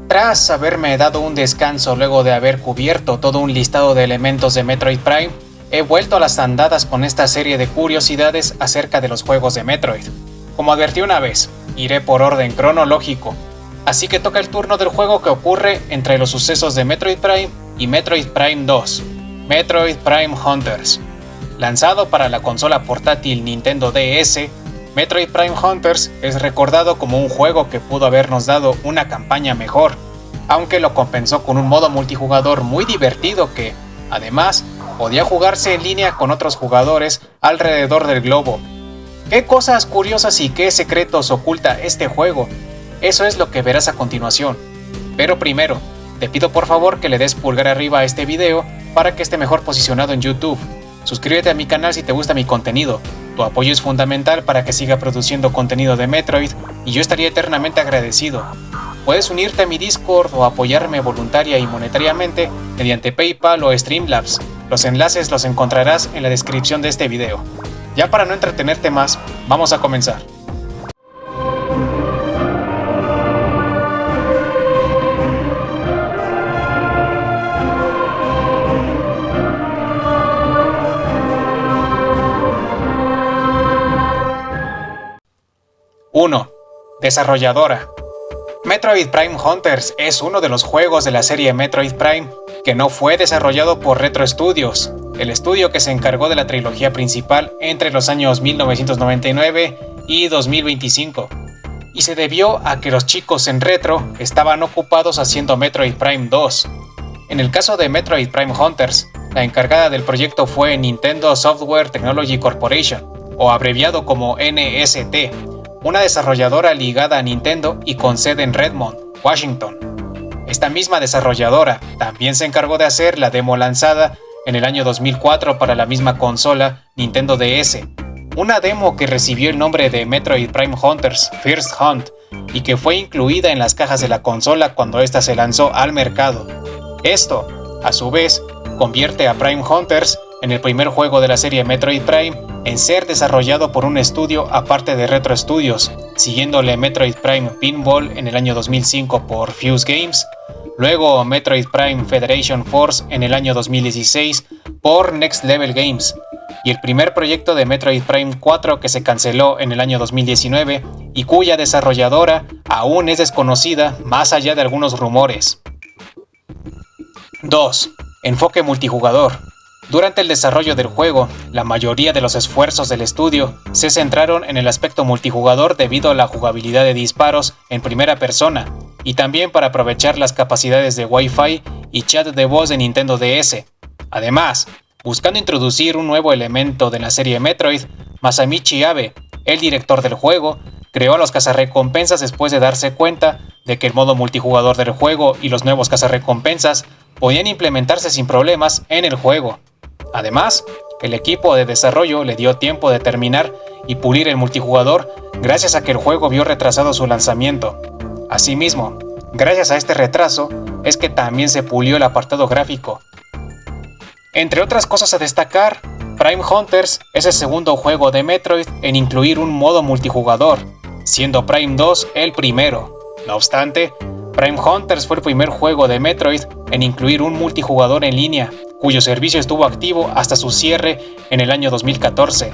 Tras haberme dado un descanso luego de haber cubierto todo un listado de elementos de Metroid Prime, he vuelto a las andadas con esta serie de curiosidades acerca de los juegos de Metroid. Como advertí una vez, iré por orden cronológico, así que toca el turno del juego que ocurre entre los sucesos de Metroid Prime y Metroid Prime 2, Metroid Prime Hunters. Lanzado para la consola portátil Nintendo DS, Metroid Prime Hunters es recordado como un juego que pudo habernos dado una campaña mejor, aunque lo compensó con un modo multijugador muy divertido que, además, podía jugarse en línea con otros jugadores alrededor del globo. ¿Qué cosas curiosas y qué secretos oculta este juego? Eso es lo que verás a continuación. Pero primero, te pido por favor que le des pulgar arriba a este video para que esté mejor posicionado en YouTube. Suscríbete a mi canal si te gusta mi contenido. Tu apoyo es fundamental para que siga produciendo contenido de Metroid y yo estaría eternamente agradecido. Puedes unirte a mi Discord o apoyarme voluntaria y monetariamente mediante PayPal o Streamlabs. Los enlaces los encontrarás en la descripción de este video. Ya para no entretenerte más, vamos a comenzar. (1) Desarrolladora. Metroid Prime Hunters es uno de los juegos de la serie Metroid Prime que no fue desarrollado por Retro Studios, el estudio que se encargó de la trilogía principal entre los años 1999 y 2025, y se debió a que los chicos en Retro estaban ocupados haciendo Metroid Prime 2. En el caso de Metroid Prime Hunters, la encargada del proyecto fue Nintendo Software Technology Corporation, o abreviado como NST, una desarrolladora ligada a Nintendo y con sede en Redmond, Washington. Esta misma desarrolladora también se encargó de hacer la demo lanzada en el año 2004 para la misma consola Nintendo DS, una demo que recibió el nombre de Metroid Prime Hunters First Hunt y que fue incluida en las cajas de la consola cuando ésta se lanzó al mercado. Esto, a su vez, convierte a Prime Hunters en el primer juego de la serie Metroid Prime en ser desarrollado por un estudio aparte de Retro Studios, siguiéndole Metroid Prime Pinball en el año 2005 por Fuse Games, luego Metroid Prime Federation Force en el año 2016 por Next Level Games, y el primer proyecto de Metroid Prime 4 que se canceló en el año 2019 y cuya desarrolladora aún es desconocida más allá de algunos rumores. 2. Enfoque multijugador. Durante el desarrollo del juego, la mayoría de los esfuerzos del estudio se centraron en el aspecto multijugador debido a la jugabilidad de disparos en primera persona y también para aprovechar las capacidades de Wi-Fi y chat de voz de Nintendo DS. Además, buscando introducir un nuevo elemento de la serie Metroid, Masamichi Abe, el director del juego, creó a los cazarrecompensas después de darse cuenta de que el modo multijugador del juego y los nuevos cazarrecompensas podían implementarse sin problemas en el juego. Además, el equipo de desarrollo le dio tiempo de terminar y pulir el multijugador gracias a que el juego vio retrasado su lanzamiento. Asimismo, gracias a este retraso es que también se pulió el apartado gráfico. Entre otras cosas a destacar, Prime Hunters es el segundo juego de Metroid en incluir un modo multijugador, siendo Prime 2 el primero. No obstante, Prime Hunters fue el primer juego de Metroid en incluir un multijugador en línea, cuyo servicio estuvo activo hasta su cierre en el año 2014.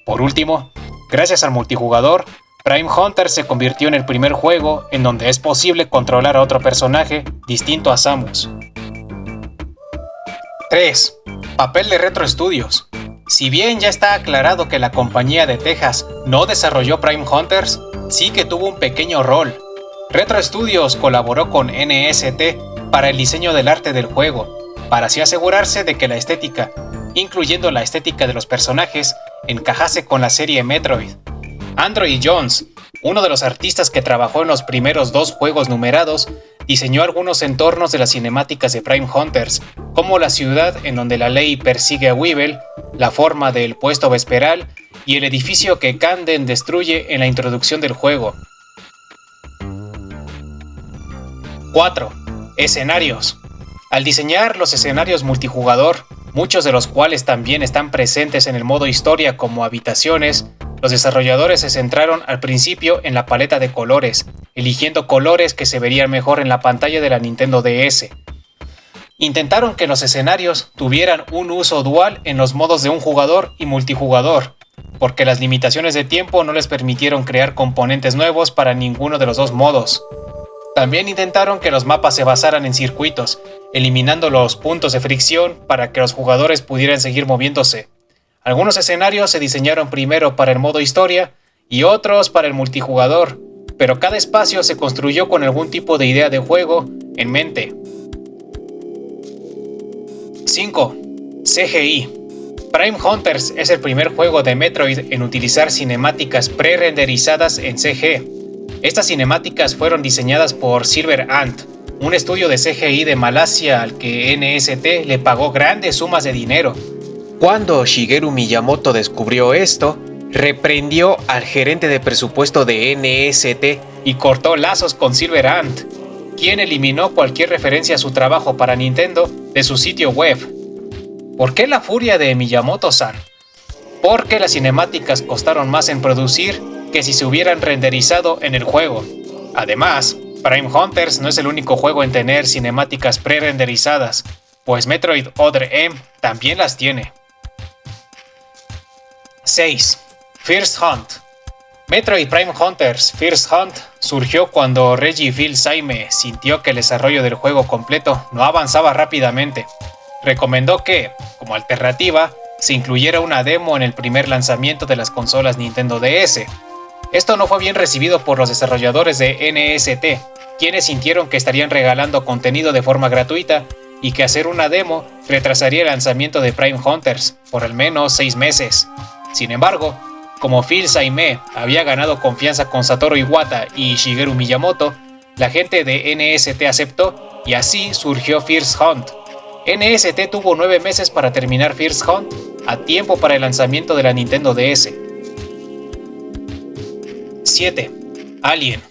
Por último, gracias al multijugador, Prime Hunters se convirtió en el primer juego en donde es posible controlar a otro personaje distinto a Samus. 3. Papel de Retro Studios. Si bien ya está aclarado que la compañía de Texas no desarrolló Prime Hunters, sí que tuvo un pequeño rol. Retro Studios colaboró con NST para el diseño del arte del juego, para así asegurarse de que la estética, incluyendo la estética de los personajes, encajase con la serie Metroid. Android Jones, uno de los artistas que trabajó en los primeros dos juegos numerados, diseñó algunos entornos de las cinemáticas de Prime Hunters, como la ciudad en donde la ley persigue a Weevil, la forma del puesto vesperal y el edificio que Kanden destruye en la introducción del juego. 4. Escenarios. Al diseñar los escenarios multijugador, muchos de los cuales también están presentes en el modo historia como habitaciones, Los desarrolladores se centraron al principio en la paleta de colores, eligiendo colores que se verían mejor en la pantalla de la Nintendo DS. Intentaron que los escenarios tuvieran un uso dual en los modos de un jugador y multijugador, porque las limitaciones de tiempo no les permitieron crear componentes nuevos para ninguno de los dos modos. También intentaron que los mapas se basaran en circuitos, eliminando los puntos de fricción para que los jugadores pudieran seguir moviéndose. Algunos escenarios se diseñaron primero para el modo historia y otros para el multijugador, pero cada espacio se construyó con algún tipo de idea de juego en mente. 5. CGI. Prime Hunters es el primer juego de Metroid en utilizar cinemáticas pre-renderizadas en CG. Estas cinemáticas fueron diseñadas por Silver Ant, un estudio de CGI de Malasia al que NST le pagó grandes sumas de dinero. Cuando Shigeru Miyamoto descubrió esto, reprendió al gerente de presupuesto de NST y cortó lazos con Silver Ant, quien eliminó cualquier referencia a su trabajo para Nintendo de su sitio web. ¿Por qué la furia de Miyamoto-san? Porque las cinemáticas costaron más en producir que si se hubieran renderizado en el juego. Además, Prime Hunters no es el único juego en tener cinemáticas pre-renderizadas, pues Metroid Other M también las tiene. 6. First Hunt. Metroid Prime Hunters First Hunt surgió cuando Reggie Fils-Aimé sintió que el desarrollo del juego completo no avanzaba rápidamente. Recomendó que, como alternativa, se incluyera una demo en el primer lanzamiento de las consolas Nintendo DS. Esto no fue bien recibido por los desarrolladores de NST, quienes sintieron que estarían regalando contenido de forma gratuita y que hacer una demo retrasaría el lanzamiento de Prime Hunters por al menos 6 meses. Sin embargo, como Fils-Aimé había ganado confianza con Satoru Iwata y Shigeru Miyamoto, la gente de NST aceptó y así surgió First Hunt. NST tuvo 9 meses para terminar First Hunt, a tiempo para el lanzamiento de la Nintendo DS. 7. Alien.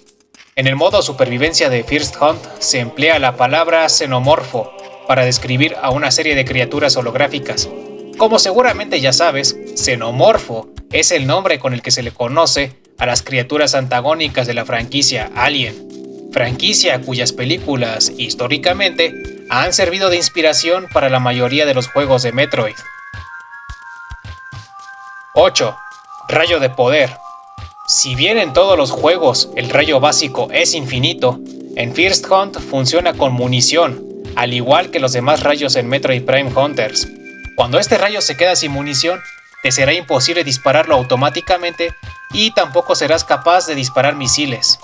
En el modo supervivencia de First Hunt se emplea la palabra xenomorfo para describir a una serie de criaturas holográficas. Como seguramente ya sabes, xenomorfo es el nombre con el que se le conoce a las criaturas antagónicas de la franquicia Alien, franquicia cuyas películas, históricamente, han servido de inspiración para la mayoría de los juegos de Metroid. 8. Rayo de poder. Si bien en todos los juegos el rayo básico es infinito, en First Hunt funciona con munición, al igual que los demás rayos en Metroid Prime Hunters. Cuando este rayo se queda sin munición, te será imposible dispararlo automáticamente y tampoco serás capaz de disparar misiles.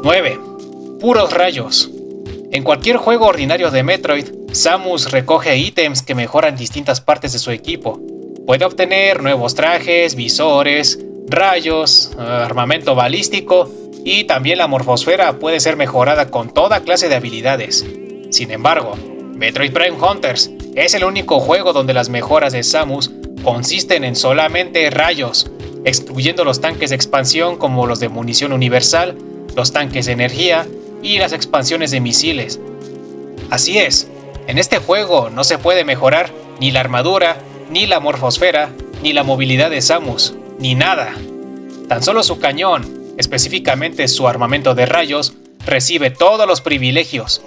9. Puros rayos. En cualquier juego ordinario de Metroid, Samus recoge ítems que mejoran distintas partes de su equipo. Puede obtener nuevos trajes, visores, rayos, armamento balístico y también la morfosfera puede ser mejorada con toda clase de habilidades. Sin embargo, Metroid Prime Hunters es el único juego donde las mejoras de Samus consisten en solamente rayos, excluyendo los tanques de expansión como los de munición universal, los tanques de energía y las expansiones de misiles. Así es, en este juego no se puede mejorar ni la armadura, ni la morfosfera, ni la movilidad de Samus, ni nada. Tan solo su cañón, específicamente su armamento de rayos, recibe todos los privilegios.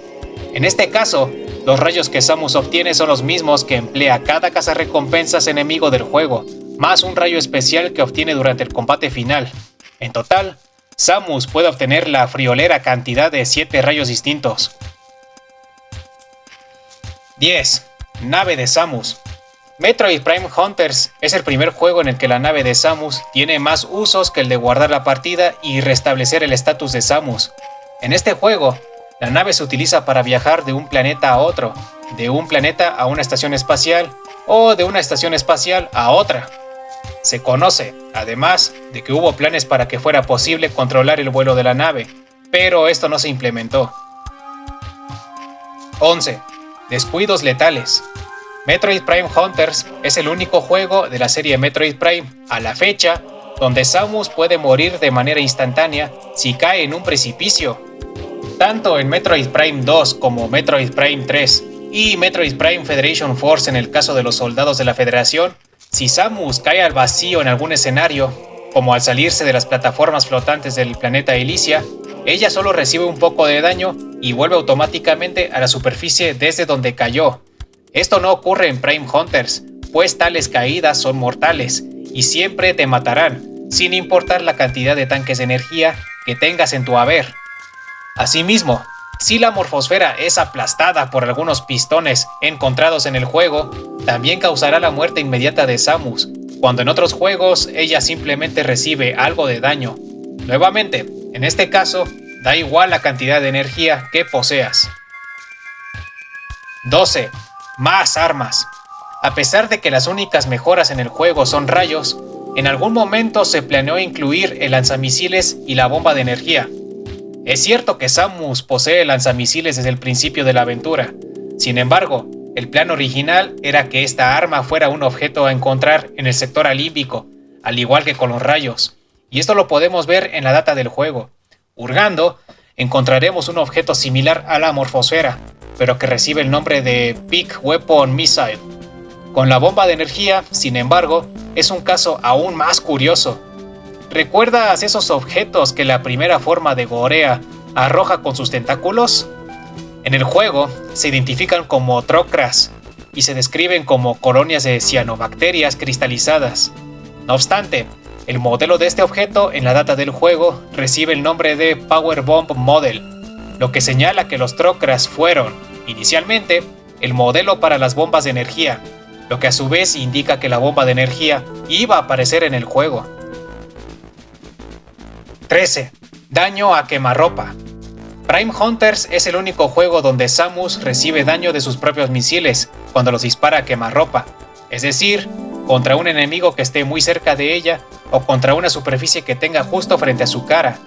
En este caso, los rayos que Samus obtiene son los mismos que emplea cada cazarrecompensas enemigo del juego, más un rayo especial que obtiene durante el combate final. En total, Samus puede obtener la friolera cantidad de 7 rayos distintos. 10. Nave de Samus. Metroid Prime Hunters es el primer juego en el que la nave de Samus tiene más usos que el de guardar la partida y restablecer el estatus de Samus. En este juego, la nave se utiliza para viajar de un planeta a otro, de un planeta a una estación espacial o de una estación espacial a otra. Se conoce, además, de que hubo planes para que fuera posible controlar el vuelo de la nave, pero esto no se implementó. 11. Descuidos letales. Metroid Prime Hunters es el único juego de la serie Metroid Prime, a la fecha, donde Samus puede morir de manera instantánea si cae en un precipicio. Tanto en Metroid Prime 2 como Metroid Prime 3 y Metroid Prime Federation Force en el caso de los soldados de la Federación, Si Samus cae al vacío en algún escenario, como al salirse de las plataformas flotantes del planeta Elysia, ella solo recibe un poco de daño y vuelve automáticamente a la superficie desde donde cayó. Esto no ocurre en Prime Hunters, pues tales caídas son mortales y siempre te matarán, sin importar la cantidad de tanques de energía que tengas en tu haber. Asimismo, si la morfosfera es aplastada por algunos pistones encontrados en el juego, también causará la muerte inmediata de Samus, cuando en otros juegos ella simplemente recibe algo de daño. Nuevamente, en este caso, da igual la cantidad de energía que poseas. 12. Más armas. A pesar de que las únicas mejoras en el juego son rayos, en algún momento se planeó incluir el lanzamisiles y la bomba de energía. Es cierto que Samus posee lanzamisiles desde el principio de la aventura. Sin embargo, el plan original era que esta arma fuera un objeto a encontrar en el sector alímbico, al igual que con los rayos. Y esto lo podemos ver en la data del juego. Hurgando, encontraremos un objeto similar a la morfosfera, pero que recibe el nombre de Big Weapon Missile. Con la bomba de energía, sin embargo, es un caso aún más curioso. ¿Recuerdas esos objetos que la primera forma de Gorea arroja con sus tentáculos? En el juego se identifican como Trokras y se describen como colonias de cianobacterias cristalizadas. No obstante, el modelo de este objeto en la data del juego recibe el nombre de Power Bomb Model, lo que señala que los Trokras fueron, inicialmente, el modelo para las bombas de energía, lo que a su vez indica que la bomba de energía iba a aparecer en el juego. 13. Daño a quemarropa. Prime Hunters es el único juego donde Samus recibe daño de sus propios misiles cuando los dispara a quemarropa, es decir, contra un enemigo que esté muy cerca de ella o contra una superficie que tenga justo frente a su cara.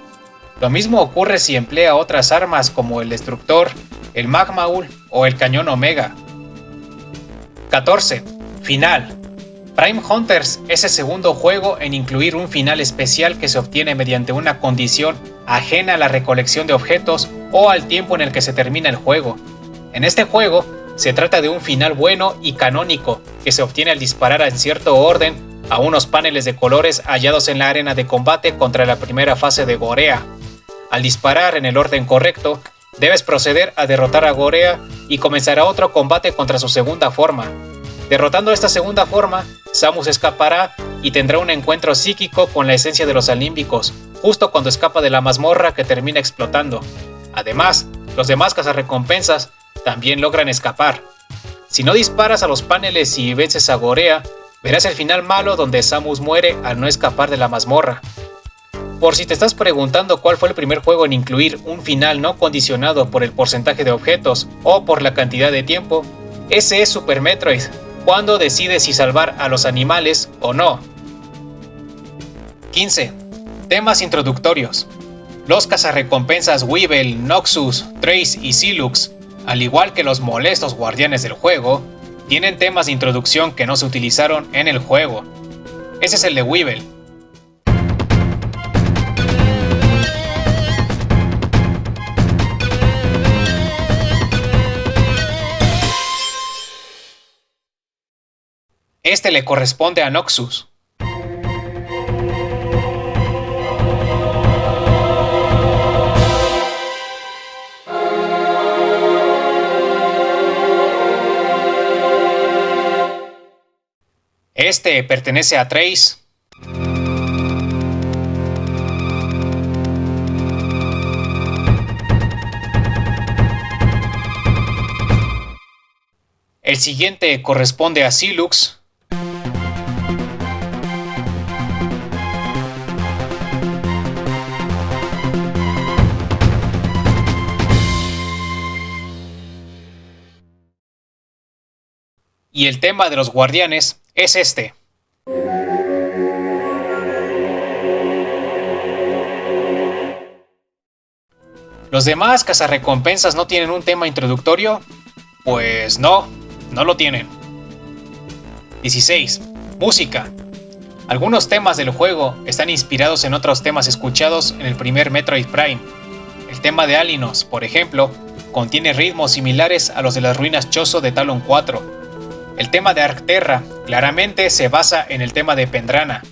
Lo mismo ocurre si emplea otras armas como el destructor, el Magmaul o el cañón Omega. 14. Final. Prime Hunters es el segundo juego en incluir un final especial que se obtiene mediante una condición ajena a la recolección de objetos o al tiempo en el que se termina el juego. En este juego, se trata de un final bueno y canónico que se obtiene al disparar en cierto orden a unos paneles de colores hallados en la arena de combate contra la primera fase de Gorea. Al disparar en el orden correcto, debes proceder a derrotar a Gorea y comenzará otro combate contra su segunda forma. Derrotando esta segunda forma, Samus escapará y tendrá un encuentro psíquico con la esencia de los alímbicos, justo cuando escapa de la mazmorra que termina explotando. Además, los demás cazarrecompensas también logran escapar. Si no disparas a los paneles y vences a Gorea, verás el final malo donde Samus muere al no escapar de la mazmorra. Por si te estás preguntando cuál fue el primer juego en incluir un final no condicionado por el porcentaje de objetos o por la cantidad de tiempo, ese es Super Metroid, cuando decides si salvar a los animales o no. 15. Temas introductorios. Los cazarrecompensas Weevil, Noxus, Trace y Silux, al igual que los molestos guardianes del juego, tienen temas de introducción que no se utilizaron en el juego. Ese es el de Weevil. Este le corresponde a Noxus. Este pertenece a Trace. El siguiente corresponde a Silux. Y el tema de los guardianes es este. ¿Los demás cazarrecompensas no tienen un tema introductorio? Pues no lo tienen. 16. Música. Algunos temas del juego están inspirados en otros temas escuchados en el primer Metroid Prime. El tema de Alinos, por ejemplo, contiene ritmos similares a los de las ruinas Chozo de Talon 4. El tema de Arcterra claramente se basa en el tema de Pendrana.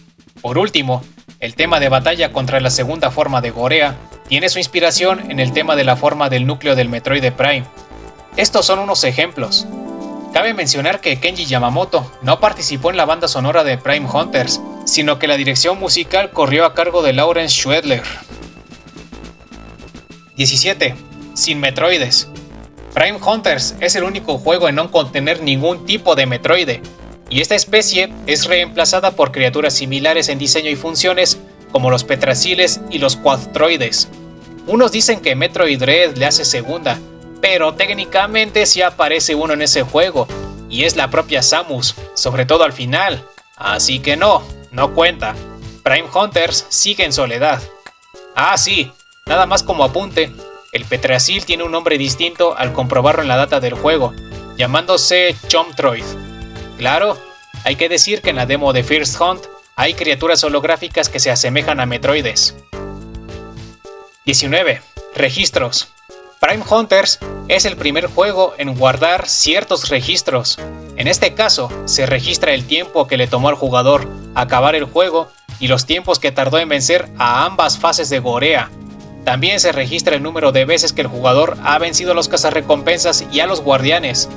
Por último, el tema de batalla contra la segunda forma de Gorea tiene su inspiración en el tema de la forma del núcleo del Metroid Prime. Estos son unos ejemplos. Cabe mencionar que Kenji Yamamoto no participó en la banda sonora de Prime Hunters, sino que la dirección musical corrió a cargo de Lawrence Schwedler. 17. Sin Metroides. Prime Hunters es el único juego en no contener ningún tipo de Metroide, y esta especie es reemplazada por criaturas similares en diseño y funciones como los Petraciles y los Quadtroides. Unos dicen que Metroid Dread le hace segunda, pero técnicamente sí aparece uno en ese juego, y es la propia Samus, sobre todo al final, así que no cuenta. Prime Hunters sigue en soledad. Ah sí, nada más como apunte, el Petracil tiene un nombre distinto al comprobarlo en la data del juego, llamándose Chomtroid. Claro, hay que decir que en la demo de First Hunt hay criaturas holográficas que se asemejan a Metroides. 19. Registros. Prime Hunters es el primer juego en guardar ciertos registros. En este caso, se registra el tiempo que le tomó al jugador acabar el juego y los tiempos que tardó en vencer a ambas fases de Gorea. También se registra el número de veces que el jugador ha vencido a los cazarrecompensas y a los guardianes.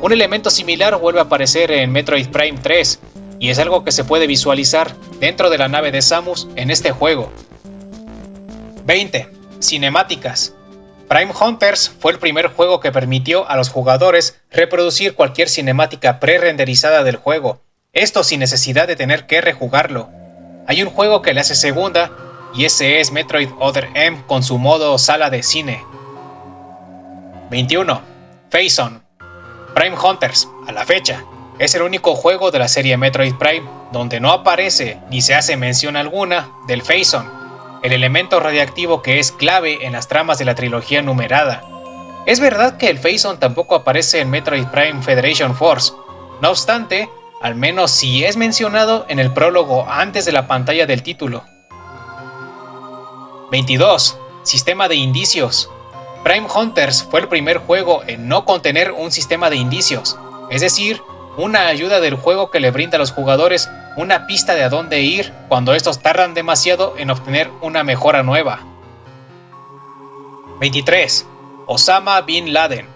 Un elemento similar vuelve a aparecer en Metroid Prime 3, y es algo que se puede visualizar dentro de la nave de Samus en este juego. 20. Cinemáticas. Prime Hunters fue el primer juego que permitió a los jugadores reproducir cualquier cinemática pre-renderizada del juego, esto sin necesidad de tener que rejugarlo. Hay un juego que le hace segunda, y ese es Metroid Other M con su modo sala de cine. 21. Phazon. Prime Hunters, a la fecha, es el único juego de la serie Metroid Prime donde no aparece ni se hace mención alguna del Phazon, el elemento radiactivo que es clave en las tramas de la trilogía numerada. Es verdad que el Phazon tampoco aparece en Metroid Prime Federation Force, no obstante, al menos sí es mencionado en el prólogo antes de la pantalla del título. 22. Sistema de indicios. Prime Hunters fue el primer juego en no contener un sistema de indicios, es decir, una ayuda del juego que le brinda a los jugadores una pista de a dónde ir cuando estos tardan demasiado en obtener una mejora nueva. 23. Osama Bin Laden.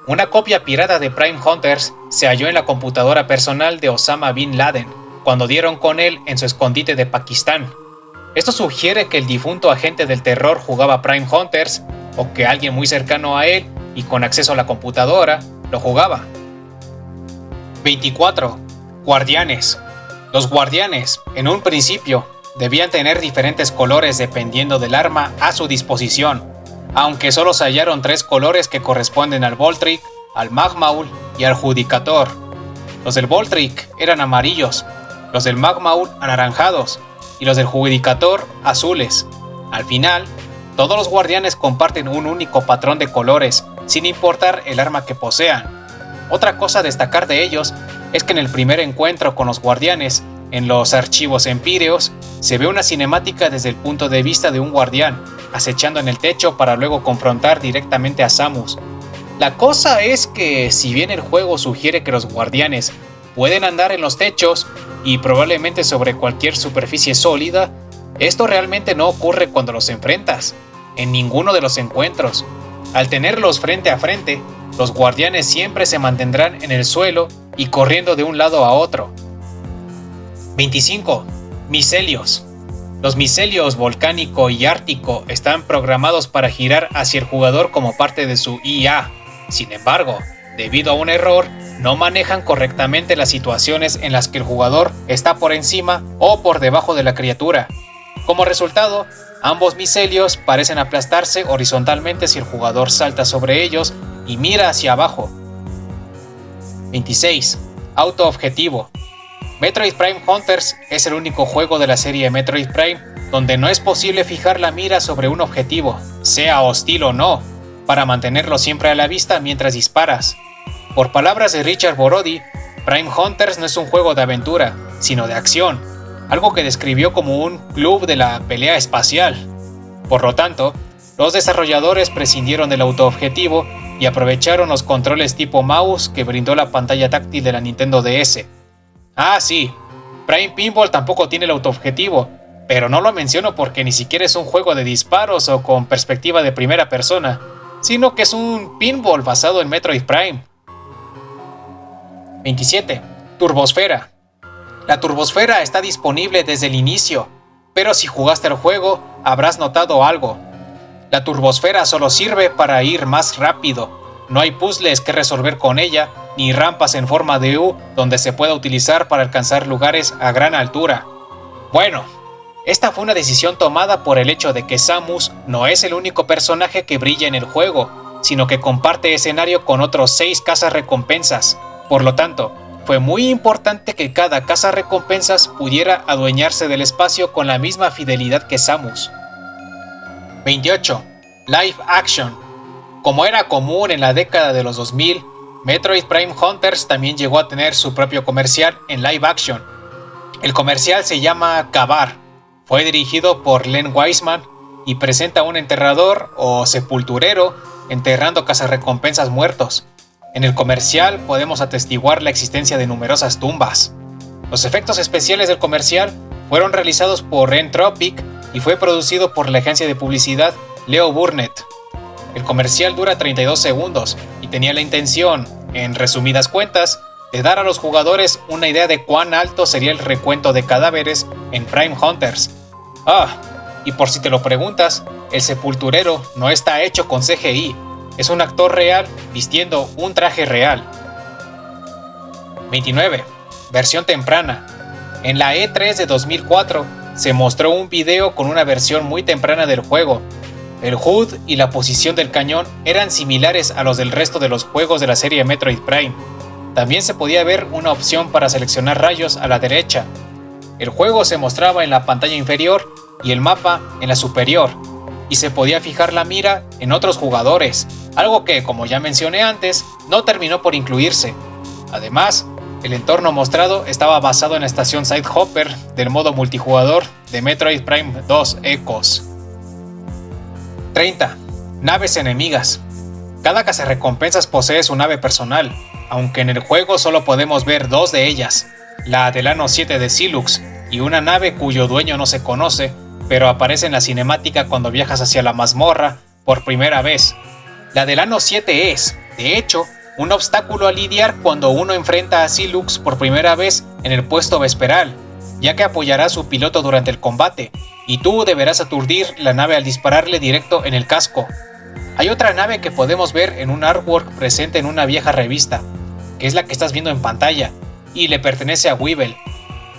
Una copia pirata de Prime Hunters se halló en la computadora personal de Osama Bin Laden cuando dieron con él en su escondite de Pakistán. Esto sugiere que el difunto agente del terror jugaba Prime Hunters, o que alguien muy cercano a él y con acceso a la computadora lo jugaba. 24. Guardianes. Los guardianes, en un principio, debían tener diferentes colores dependiendo del arma a su disposición, aunque solo se hallaron 3 colores que corresponden al Voltric, al Magmaul y al Judicator. Los del Voltric eran amarillos, los del Magmaul anaranjados y los del Judicator azules. Al final, todos los guardianes comparten un único patrón de colores, sin importar el arma que posean. Otra cosa a destacar de ellos es que en el primer encuentro con los guardianes, en los archivos empíreos, se ve una cinemática desde el punto de vista de un guardián, acechando en el techo para luego confrontar directamente a Samus. La cosa es que, si bien el juego sugiere que los guardianes pueden andar en los techos y probablemente sobre cualquier superficie sólida, esto realmente no ocurre cuando los enfrentas, en ninguno de los encuentros. Al tenerlos frente a frente, los guardianes siempre se mantendrán en el suelo y corriendo de un lado a otro. 25. Micelios. Los micelios volcánico y ártico están programados para girar hacia el jugador como parte de su IA. Sin embargo, debido a un error, no manejan correctamente las situaciones en las que el jugador está por encima o por debajo de la criatura. Como resultado, ambos micelios parecen aplastarse horizontalmente si el jugador salta sobre ellos y mira hacia abajo. 26. Auto-objetivo. Metroid Prime Hunters es el único juego de la serie Metroid Prime donde no es posible fijar la mira sobre un objetivo, sea hostil o no, para mantenerlo siempre a la vista mientras disparas. Por palabras de Richard Borodi, Prime Hunters no es un juego de aventura, sino de acción, algo que describió como un club de la pelea espacial. Por lo tanto, los desarrolladores prescindieron del autoobjetivo y aprovecharon los controles tipo mouse que brindó la pantalla táctil de la Nintendo DS. Ah, sí, Prime Pinball tampoco tiene el autoobjetivo, pero no lo menciono porque ni siquiera es un juego de disparos o con perspectiva de primera persona, sino que es un pinball basado en Metroid Prime. 27. Turbosfera. La turbosfera está disponible desde el inicio, pero si jugaste el juego, habrás notado algo. La turbosfera solo sirve para ir más rápido. No hay puzzles que resolver con ella, ni rampas en forma de U donde se pueda utilizar para alcanzar lugares a gran altura. Bueno, esta fue una decisión tomada por el hecho de que Samus no es el único personaje que brilla en el juego, sino que comparte escenario con otros 6 cazarrecompensas. Por lo tanto, fue muy importante que cada cazarrecompensas pudiera adueñarse del espacio con la misma fidelidad que Samus. 28. Live Action. Como era común en la década de los 2000, Metroid Prime Hunters también llegó a tener su propio comercial en live action. El comercial se llama Kabar. Fue dirigido por Len Wiseman y presenta a un enterrador o sepulturero enterrando cazarrecompensas muertos. En el comercial podemos atestiguar la existencia de numerosas tumbas. Los efectos especiales del comercial fueron realizados por Entropic y fue producido por la agencia de publicidad Leo Burnett. El comercial dura 32 segundos y tenía la intención, en resumidas cuentas, de dar a los jugadores una idea de cuán alto sería el recuento de cadáveres en Prime Hunters. Y por si te lo preguntas, el sepulturero no está hecho con CGI, es un actor real vistiendo un traje real. 29. Versión temprana. En la E3 de 2004 se mostró un video con una versión muy temprana del juego. El HUD y la posición del cañón eran similares a los del resto de los juegos de la serie Metroid Prime. También se podía ver una opción para seleccionar rayos a la derecha. El juego se mostraba en la pantalla inferior y el mapa en la superior, y se podía fijar la mira en otros jugadores, algo que, como ya mencioné antes, no terminó por incluirse. Además, el entorno mostrado estaba basado en la estación Side Hopper del modo multijugador de Metroid Prime 2 Echoes. 30. Naves enemigas. Cada cazarrecompensas posee su nave personal, aunque en el juego solo podemos ver 2 de ellas, la Delano 7 de Silux y una nave cuyo dueño no se conoce, pero aparece en la cinemática cuando viajas hacia la mazmorra por primera vez. La Delano 7 es, de hecho, un obstáculo a lidiar cuando uno enfrenta a Silux por primera vez en el puesto vesperal, ya que apoyará a su piloto durante el combate, y tú deberás aturdir la nave al dispararle directo en el casco. Hay otra nave que podemos ver en un artwork presente en una vieja revista, que es la que estás viendo en pantalla, y le pertenece a Weevil.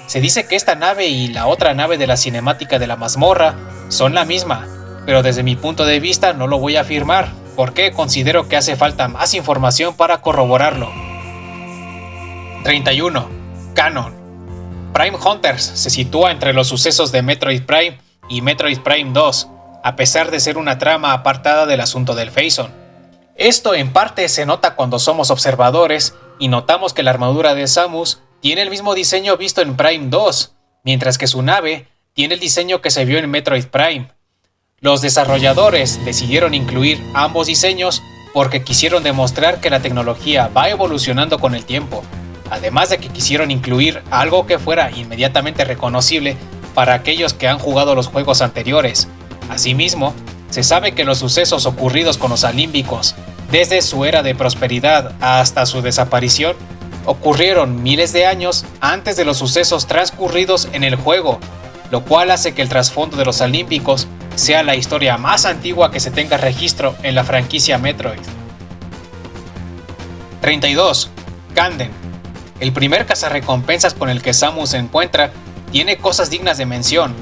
Se dice que esta nave y la otra nave de la cinemática de la mazmorra son la misma, pero desde mi punto de vista no lo voy a afirmar, porque considero que hace falta más información para corroborarlo. 31. Canon. Prime Hunters se sitúa entre los sucesos de Metroid Prime y Metroid Prime 2, a pesar de ser una trama apartada del asunto del Phazon. Esto en parte se nota cuando somos observadores y notamos que la armadura de Samus tiene el mismo diseño visto en Prime 2, mientras que su nave tiene el diseño que se vio en Metroid Prime. Los desarrolladores decidieron incluir ambos diseños porque quisieron demostrar que la tecnología va evolucionando con el tiempo, además de que quisieron incluir algo que fuera inmediatamente reconocible para aquellos que han jugado los juegos anteriores. Asimismo, se sabe que los sucesos ocurridos con los alímbicos, desde su era de prosperidad hasta su desaparición, ocurrieron miles de años antes de los sucesos transcurridos en el juego, lo cual hace que el trasfondo de los alímbicos sea la historia más antigua que se tenga registro en la franquicia Metroid. 32. Kanden. El primer cazarrecompensas con el que Samus se encuentra tiene cosas dignas de mención.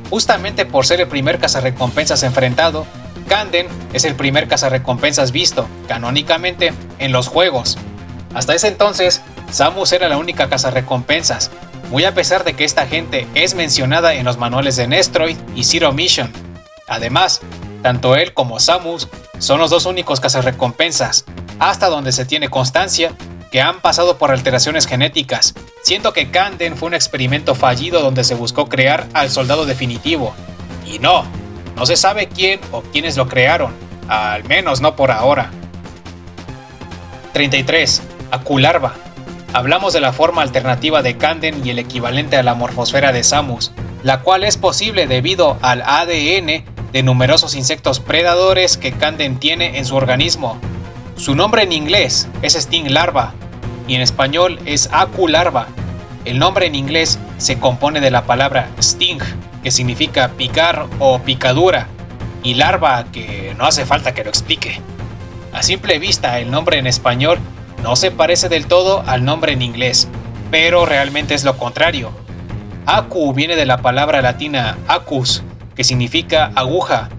Justamente por ser el primer cazarrecompensas enfrentado, Kanden es el primer cazarrecompensas visto, canónicamente, en los juegos. Hasta ese entonces, Samus era la única cazarrecompensas, muy a pesar de que esta gente es mencionada en los manuales de Nestroid y Zero Mission. Además, tanto él como Samus son los dos únicos cazarrecompensas, hasta donde se tiene constancia, que han pasado por alteraciones genéticas, siendo que Kanden fue un experimento fallido donde se buscó crear al soldado definitivo. Y no se sabe quién o quiénes lo crearon, al menos no por ahora. 33. Acularva. Hablamos de la forma alternativa de Kanden y el equivalente a la morfosfera de Samus, la cual es posible debido al ADN de numerosos insectos predadores que Kanden tiene en su organismo. Su nombre en inglés es Sting Larva y en español es Acularva. El nombre en inglés se compone de la palabra sting, que significa picar o picadura, y larva, que no hace falta que lo explique. A simple vista, el nombre en español no se parece del todo al nombre en inglés, pero realmente es lo contrario. Acu viene de la palabra latina acus, que significa aguja.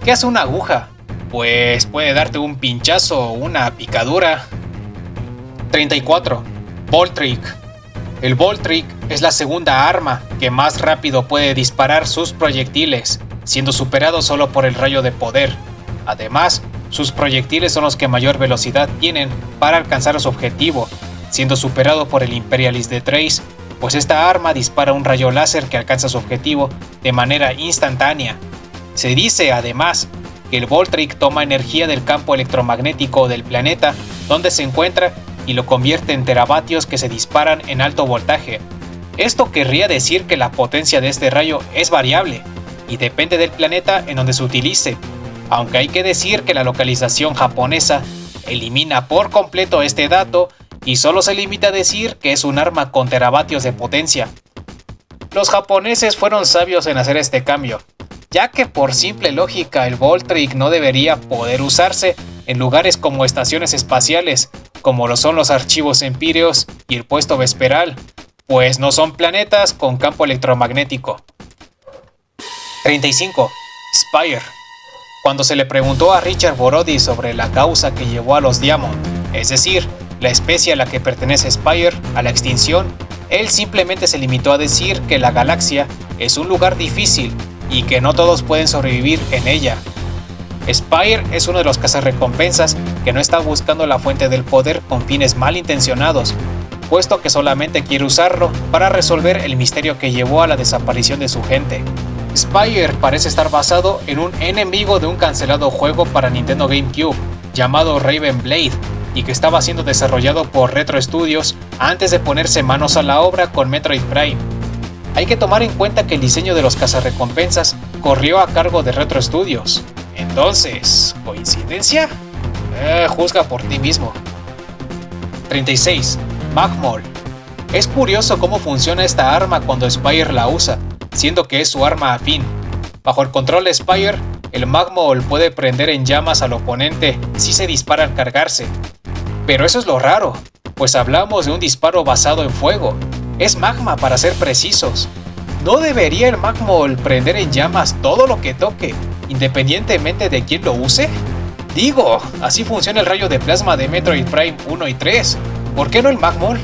¿Qué hace una aguja? Pues puede darte un pinchazo o una picadura. 34. Voltric. El Voltric es la segunda arma que más rápido puede disparar sus proyectiles, siendo superado solo por el rayo de poder. Además, sus proyectiles son los que mayor velocidad tienen para alcanzar su objetivo, siendo superado por el Imperialis de Trace, pues esta arma dispara un rayo láser que alcanza su objetivo de manera instantánea. Se dice, además, que el Voltric toma energía del campo electromagnético del planeta donde se encuentra y lo convierte en teravatios que se disparan en alto voltaje. Esto querría decir que la potencia de este rayo es variable y depende del planeta en donde se utilice, aunque hay que decir que la localización japonesa elimina por completo este dato y solo se limita a decir que es un arma con teravatios de potencia. Los japoneses fueron sabios en hacer este cambio, ya que por simple lógica el Voltric no debería poder usarse en lugares como estaciones espaciales, como lo son los archivos empíreos y el puesto vesperal, pues no son planetas con campo electromagnético. 35. Spire. Cuando se le preguntó a Richard Borodi sobre la causa que llevó a los Diamond, es decir, la especie a la que pertenece Spire, a la extinción, él simplemente se limitó a decir que la galaxia es un lugar difícil y que no todos pueden sobrevivir en ella. Spire es uno de los cazarrecompensas que no está buscando la fuente del poder con fines malintencionados, puesto que solamente quiere usarlo para resolver el misterio que llevó a la desaparición de su gente. Spire parece estar basado en un enemigo de un cancelado juego para Nintendo GameCube llamado Raven Blade y que estaba siendo desarrollado por Retro Studios antes de ponerse manos a la obra con Metroid Prime. Hay que tomar en cuenta que el diseño de los cazarrecompensas corrió a cargo de Retro Studios. Entonces, ¿coincidencia? Juzga por ti mismo. 36. Magmol. Es curioso cómo funciona esta arma cuando Spire la usa, siendo que es su arma afín. Bajo el control de Spire, el Magmol puede prender en llamas al oponente si se dispara al cargarse. Pero eso es lo raro, pues hablamos de un disparo basado en fuego. Es magma para ser precisos. ¿No debería el Magmol prender en llamas todo lo que toque, independientemente de quién lo use? Digo, así funciona el rayo de plasma de Metroid Prime 1 y 3. ¿Por qué no el Magmol?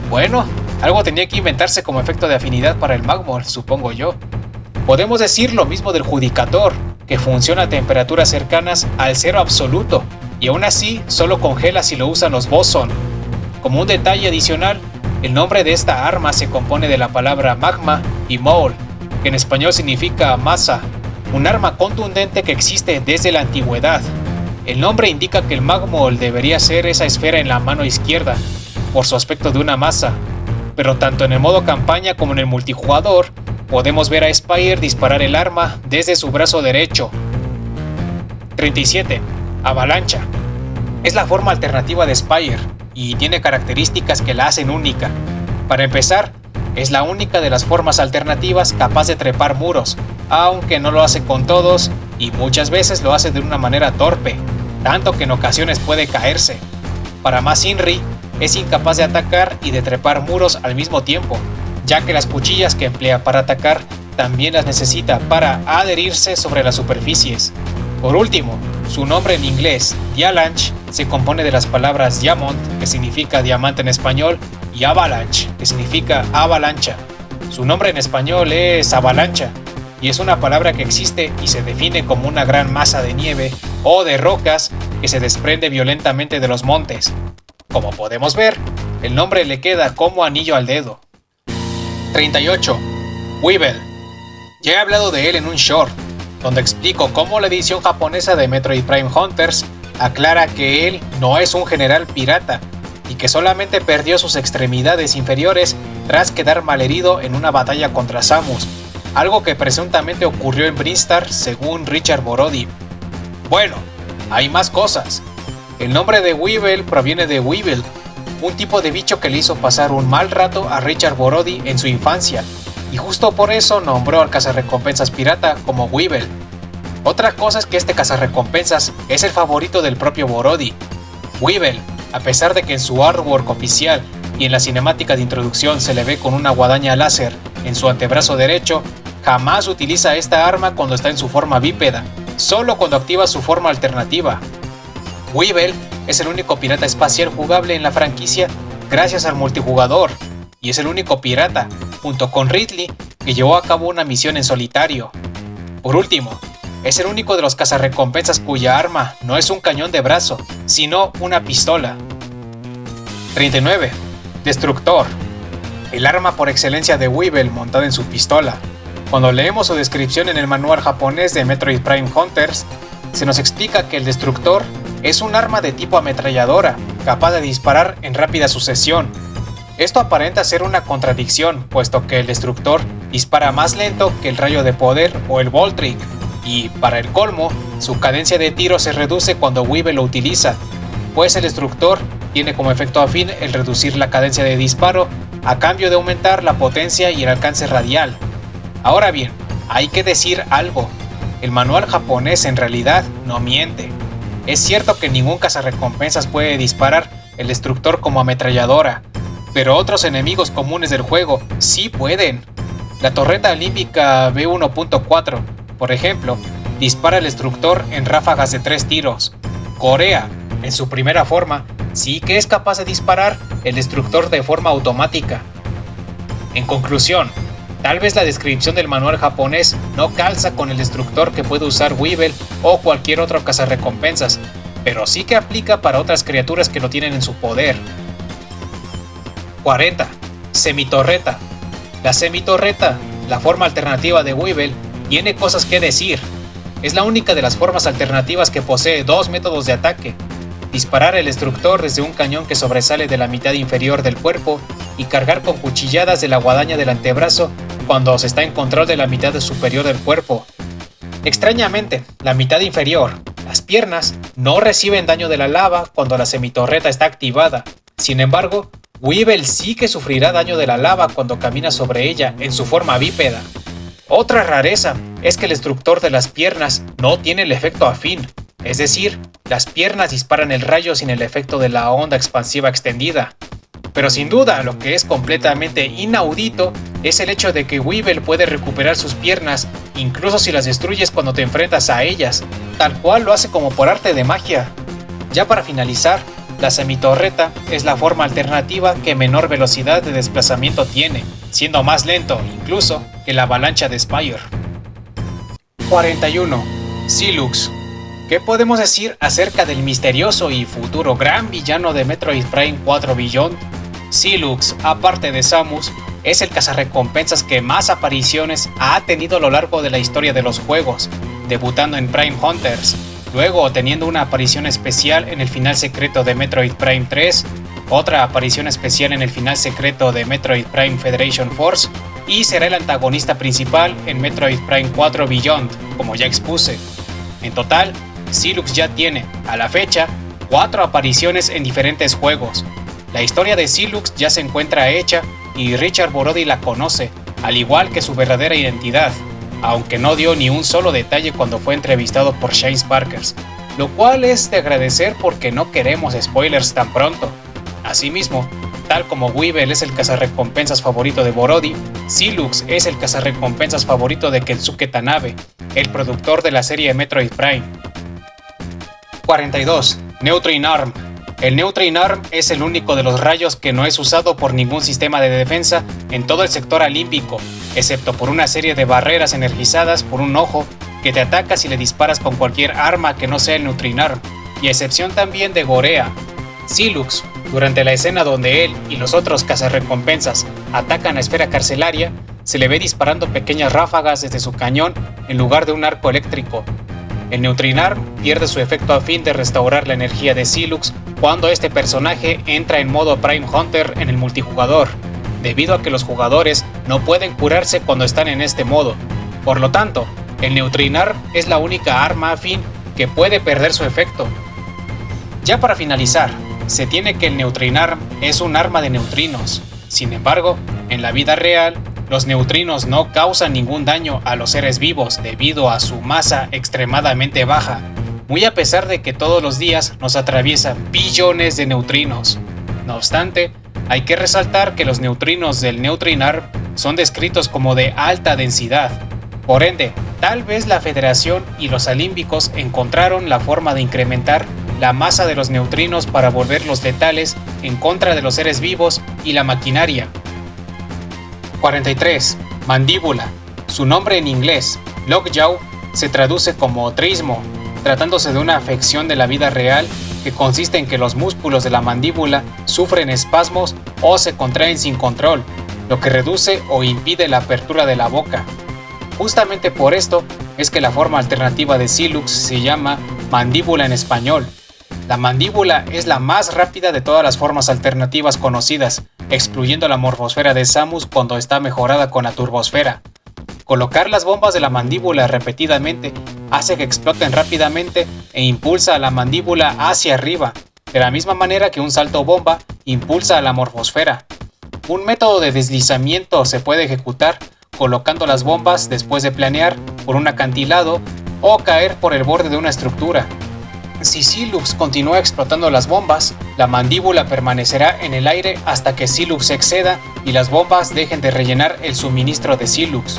Bueno, algo tenía que inventarse como efecto de afinidad para el Magmol, supongo yo. Podemos decir lo mismo del Judicator, que funciona a temperaturas cercanas al cero absoluto, y aún así solo congela si lo usan los Boson. Como un detalle adicional, el nombre de esta arma se compone de la palabra magma y mole, que en español significa masa, un arma contundente que existe desde la antigüedad. El nombre indica que el Magmol debería ser esa esfera en la mano izquierda, por su aspecto de una masa, pero tanto en el modo campaña como en el multijugador, podemos ver a Spire disparar el arma desde su brazo derecho. 37. Avalancha. Es la forma alternativa de Spire, y tiene características que la hacen única. Para empezar, es la única de las formas alternativas capaz de trepar muros, aunque no lo hace con todos, y muchas veces lo hace de una manera torpe, tanto que en ocasiones puede caerse. Para más Inri, es incapaz de atacar y de trepar muros al mismo tiempo, ya que las cuchillas que emplea para atacar también las necesita para adherirse sobre las superficies. Por último, su nombre en inglés, Dialanche, se compone de las palabras Diamond, que significa diamante en español, y Avalanche, que significa avalancha. Su nombre en español es avalancha, y es una palabra que existe y se define como una gran masa de nieve o de rocas que se desprende violentamente de los montes. Como podemos ver, el nombre le queda como anillo al dedo. 38. Weevil. Ya he hablado de él en un short, donde explico cómo la edición japonesa de Metroid Prime Hunters aclara que él no es un general pirata y que solamente perdió sus extremidades inferiores tras quedar malherido en una batalla contra Samus, algo que presuntamente ocurrió en Brinstar según Richard Borodi. Bueno, hay más cosas. El nombre de Weevil proviene de Weevil, un tipo de bicho que le hizo pasar un mal rato a Richard Borodi en su infancia, y justo por eso nombró al cazarrecompensas pirata como Weevil. Otra cosa es que este cazarrecompensas es el favorito del propio Borodi. Weevil, a pesar de que en su artwork oficial y en la cinemática de introducción se le ve con una guadaña láser en su antebrazo derecho, jamás utiliza esta arma cuando está en su forma bípeda, solo cuando activa su forma alternativa. Weevil es el único pirata espacial jugable en la franquicia gracias al multijugador, y es el único pirata, junto con Ridley, que llevó a cabo una misión en solitario. Por último, es el único de los cazarrecompensas cuya arma no es un cañón de brazo, sino una pistola. 39. Destructor. El arma por excelencia de Weevil montada en su pistola. Cuando leemos su descripción en el manual japonés de Metroid Prime Hunters, se nos explica que el Destructor es un arma de tipo ametralladora, capaz de disparar en rápida sucesión. Esto aparenta ser una contradicción, puesto que el Destructor dispara más lento que el rayo de poder o el Voltric, y, para el colmo, su cadencia de tiro se reduce cuando Weevil lo utiliza, pues el Destructor tiene como efecto afín el reducir la cadencia de disparo a cambio de aumentar la potencia y el alcance radial. Ahora bien, hay que decir algo, el manual japonés en realidad no miente. Es cierto que ningún cazarrecompensas puede disparar el Destructor como ametralladora, pero otros enemigos comunes del juego sí pueden. La torreta olímpica B1.4, por ejemplo, dispara el Destructor en ráfagas de 3 tiros. Corea, en su primera forma, sí que es capaz de disparar el Destructor de forma automática. En conclusión, tal vez la descripción del manual japonés no calza con el Destructor que puede usar Weevil o cualquier otro cazarrecompensas, pero sí que aplica para otras criaturas que lo tienen en su poder. 40. Semitorreta. La semitorreta, la forma alternativa de Weevil, tiene cosas que decir. Es la única de las formas alternativas que posee dos métodos de ataque: disparar el Destructor desde un cañón que sobresale de la mitad inferior del cuerpo y cargar con cuchilladas de la guadaña del antebrazo cuando se está en control de la mitad superior del cuerpo. Extrañamente, la mitad inferior, las piernas, no reciben daño de la lava cuando la semitorreta está activada. Sin embargo, Weevil sí que sufrirá daño de la lava cuando camina sobre ella en su forma bípeda. Otra rareza es que el Destructor de las piernas no tiene el efecto afín, es decir, las piernas disparan el rayo sin el efecto de la onda expansiva extendida. Pero sin duda, lo que es completamente inaudito es el hecho de que Weevil puede recuperar sus piernas incluso si las destruyes cuando te enfrentas a ellas, tal cual lo hace como por arte de magia. Ya para finalizar, la semitorreta es la forma alternativa que menor velocidad de desplazamiento tiene, siendo más lento incluso que la avalancha de Spire. 41. Silux. ¿Qué podemos decir acerca del misterioso y futuro gran villano de Metroid Prime 4 Beyond? Silux, aparte de Samus, es el cazarrecompensas que más apariciones ha tenido a lo largo de la historia de los juegos, debutando en Prime Hunters, luego teniendo una aparición especial en el final secreto de Metroid Prime 3, otra aparición especial en el final secreto de Metroid Prime Federation Force, y será el antagonista principal en Metroid Prime 4 Beyond, como ya expuse. En total, Silux ya tiene, a la fecha, 4 apariciones en diferentes juegos. La historia de Silux ya se encuentra hecha y Richard Borodi la conoce, al igual que su verdadera identidad, aunque no dio ni un solo detalle cuando fue entrevistado por Shane Sparkers, lo cual es de agradecer porque no queremos spoilers tan pronto. Asimismo, tal como Weevil es el cazarrecompensas favorito de Borodi, Silux es el cazarrecompensas favorito de Kensuke Tanabe, el productor de la serie Metroid Prime. 42. Neutrine Arm. El Neutrine Arm es el único de los rayos que no es usado por ningún sistema de defensa en todo el sector olímpico, excepto por una serie de barreras energizadas por un ojo que te ataca si le disparas con cualquier arma que no sea el Neutrine Arm, y a excepción también de Gorea. Silux, durante la escena donde él y los otros cazarrecompensas atacan la esfera carcelaria, se le ve disparando pequeñas ráfagas desde su cañón en lugar de un arco eléctrico. El Neutrinar pierde su efecto a fin de restaurar la energía de Silux cuando este personaje entra en modo Prime Hunter en el multijugador, debido a que los jugadores no pueden curarse cuando están en este modo. Por lo tanto, el Neutrinar es la única arma afín que puede perder su efecto. Ya para finalizar, se tiene que el Neutrinar es un arma de neutrinos. Sin embargo, en la vida real, los neutrinos no causan ningún daño a los seres vivos debido a su masa extremadamente baja, muy a pesar de que todos los días nos atraviesan billones de neutrinos. No obstante, hay que resaltar que los neutrinos del Neutrinar son descritos como de alta densidad. Por ende, tal vez la Federación y los alímbicos encontraron la forma de incrementar la masa de los neutrinos para volverlos letales en contra de los seres vivos y la maquinaria. 43. Mandíbula. Su nombre en inglés, lockjaw, se traduce como trismo, tratándose de una afección de la vida real que consiste en que los músculos de la mandíbula sufren espasmos o se contraen sin control, lo que reduce o impide la apertura de la boca. Justamente por esto es que la forma alternativa de Silux se llama mandíbula en español. La mandíbula es la más rápida de todas las formas alternativas conocidas, excluyendo la morfosfera de Samus cuando está mejorada con la turbosfera. Colocar las bombas de la mandíbula repetidamente hace que exploten rápidamente e impulsa a la mandíbula hacia arriba, de la misma manera que un salto bomba impulsa a la morfosfera. Un método de deslizamiento se puede ejecutar colocando las bombas después de planear por un acantilado o caer por el borde de una estructura. Si Silux continúa explotando las bombas, la mandíbula permanecerá en el aire hasta que Silux se exceda y las bombas dejen de rellenar el suministro de Silux.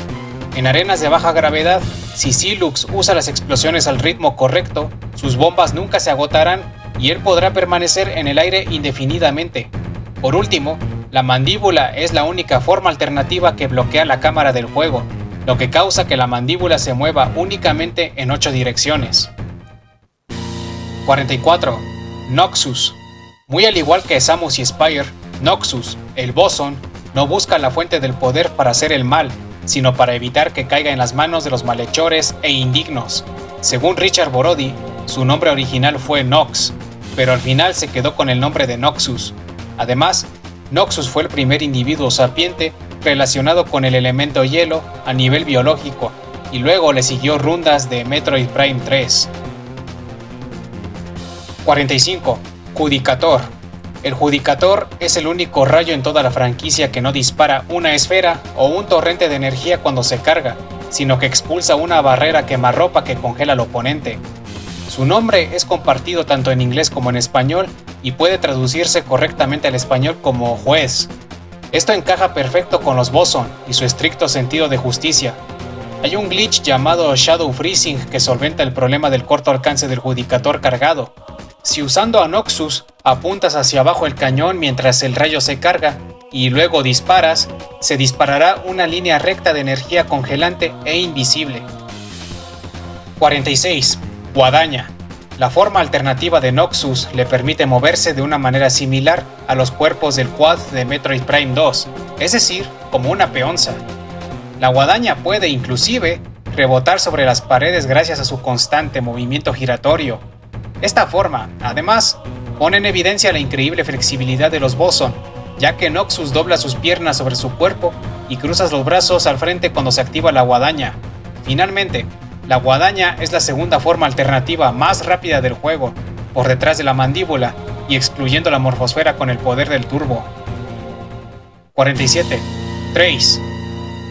En arenas de baja gravedad, si Silux usa las explosiones al ritmo correcto, sus bombas nunca se agotarán y él podrá permanecer en el aire indefinidamente. Por último, la mandíbula es la única forma alternativa que bloquea la cámara del juego, lo que causa que la mandíbula se mueva únicamente en 8 direcciones. 44. Noxus. Muy al igual que Samus y Spire, Noxus, el Boson, no busca la fuente del poder para hacer el mal, sino para evitar que caiga en las manos de los malhechores e indignos. Según Richard Borodi, su nombre original fue Nox, pero al final se quedó con el nombre de Noxus. Además, Noxus fue el primer individuo sapiente relacionado con el elemento hielo a nivel biológico, y luego le siguió rundas de Metroid Prime 3. 45. Judicator. El Judicator es el único rayo en toda la franquicia que no dispara una esfera o un torrente de energía cuando se carga, sino que expulsa una barrera quemarropa que congela al oponente. Su nombre es compartido tanto en inglés como en español y puede traducirse correctamente al español como juez. Esto encaja perfecto con los Boson y su estricto sentido de justicia. Hay un glitch llamado Shadow Freezing que solventa el problema del corto alcance del Judicator cargado. Si usando a Noxus apuntas hacia abajo el cañón mientras el rayo se carga y luego disparas, se disparará una línea recta de energía congelante e invisible. 46. Guadaña. La forma alternativa de Noxus le permite moverse de una manera similar a los cuerpos del Quad de Metroid Prime 2, es decir, como una peonza. La guadaña puede, inclusive, rebotar sobre las paredes gracias a su constante movimiento giratorio. Esta forma, además, pone en evidencia la increíble flexibilidad de los Boson, ya que Noxus dobla sus piernas sobre su cuerpo y cruza los brazos al frente cuando se activa la guadaña. Finalmente, la guadaña es la segunda forma alternativa más rápida del juego, por detrás de la mandíbula y excluyendo la morfosfera con el poder del turbo. 47. Trace.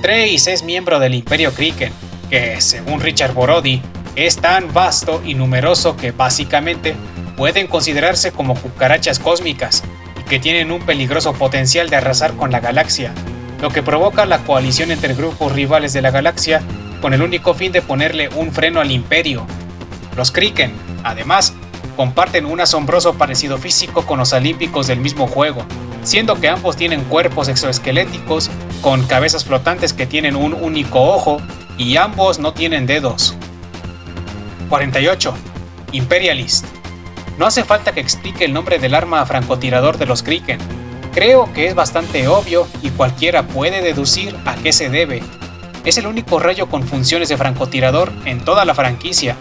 Trace es miembro del Imperio Kriken, que, según Richard Borodi, es tan vasto y numeroso que básicamente pueden considerarse como cucarachas cósmicas y que tienen un peligroso potencial de arrasar con la galaxia, lo que provoca la coalición entre grupos rivales de la galaxia con el único fin de ponerle un freno al Imperio. Los Kriken, además, comparten un asombroso parecido físico con los olímpicos del mismo juego, siendo que ambos tienen cuerpos exoesqueléticos con cabezas flotantes que tienen un único ojo y ambos no tienen dedos. 48. Imperialist. No hace falta que explique el nombre del arma francotirador de los Kriken. Creo que es bastante obvio y cualquiera puede deducir a qué se debe. Es el único rayo con funciones de francotirador en toda la franquicia.